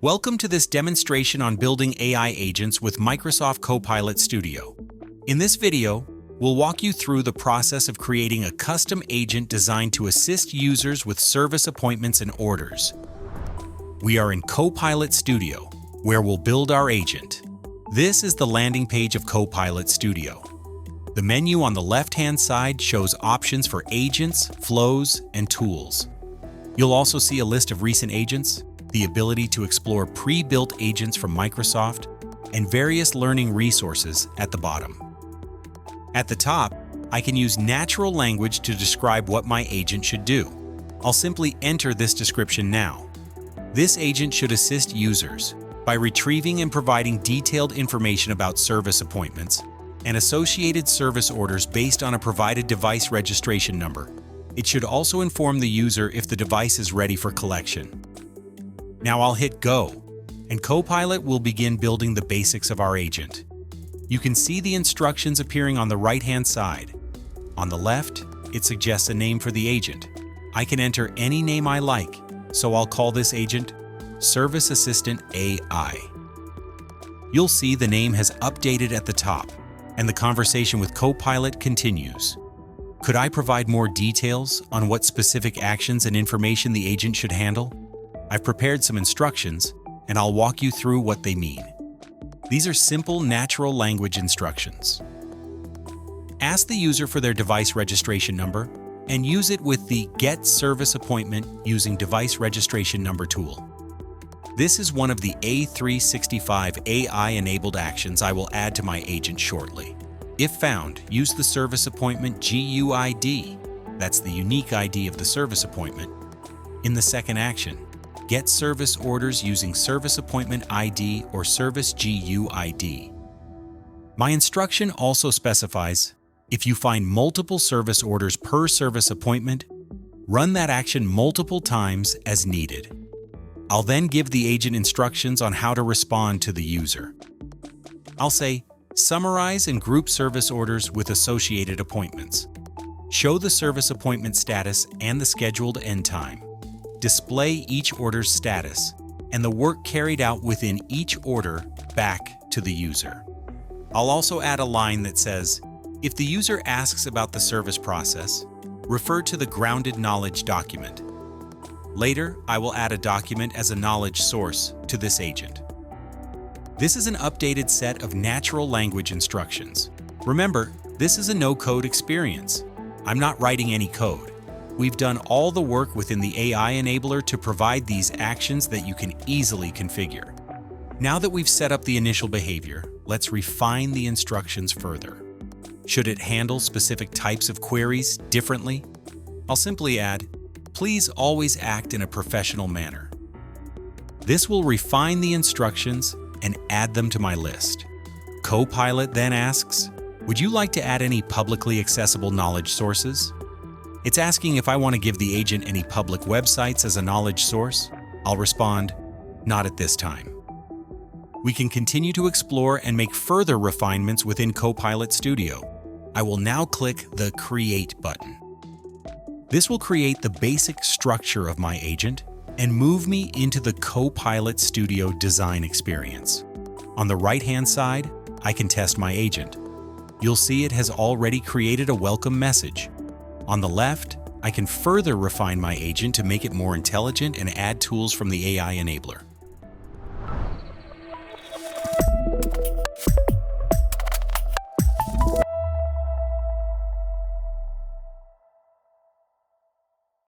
Welcome to this demonstration on building AI agents with Microsoft Copilot Studio. In this video, we'll walk you through the process of creating a custom agent designed to assist users with service appointments and orders. We are in Copilot Studio, where we'll build our agent. This is the landing page of Copilot Studio. The menu on the left-hand side shows options for agents, flows, and tools. You'll also see a list of recent agents, the ability to explore pre-built agents from Microsoft, and various learning resources at the bottom. At the top, I can use natural language to describe what my agent should do. I'll simply enter this description now. This agent should assist users by retrieving and providing detailed information about service appointments and associated service orders based on a provided device registration number. It should also inform the user if the device is ready for collection. Now I'll hit Go, and Copilot will begin building the basics of our agent. You can see the instructions appearing on the right-hand side. On the left, it suggests a name for the agent. I can enter any name I like, so I'll call this agent Service Assistant AI. You'll see the name has updated at the top, and the conversation with Copilot continues. Could I provide more details on what specific actions and information the agent should handle? I've prepared some instructions, and I'll walk you through what they mean. These are simple natural language instructions. Ask the user for their device registration number and use it with the Get Service Appointment using Device Registration Number tool. This is one of the A365 AI-enabled actions I will add to my agent shortly. If found, use the Service Appointment GUID, that's the unique ID of the service appointment, in the second action. Get service orders using Service Appointment ID or Service GUID. My instruction also specifies, if you find multiple service orders per service appointment, run that action multiple times as needed. I'll then give the agent instructions on how to respond to the user. I'll say, summarize and group service orders with associated appointments. Show the service appointment status and the scheduled end time. Display each order's status and the work carried out within each order back to the user. I'll also add a line that says, if the user asks about the service process, refer to the grounded knowledge document. Later, I will add a document as a knowledge source to this agent. This is an updated set of natural language instructions. Remember, this is a no-code experience. I'm not writing any code. We've done all the work within the AI enabler to provide these actions that you can easily configure. Now that we've set up the initial behavior, let's refine the instructions further. Should it handle specific types of queries differently? I'll simply add, please always act in a professional manner. This will refine the instructions and add them to my list. Copilot then asks, would you like to add any publicly accessible knowledge sources? It's asking if I want to give the agent any public websites as a knowledge source. I'll respond, not at this time. We can continue to explore and make further refinements within Copilot Studio. I will now click the Create button. This will create the basic structure of my agent and move me into the Copilot Studio design experience. On the right-hand side, I can test my agent. You'll see it has already created a welcome message. On the left, I can further refine my agent to make it more intelligent and add tools from the AI enabler.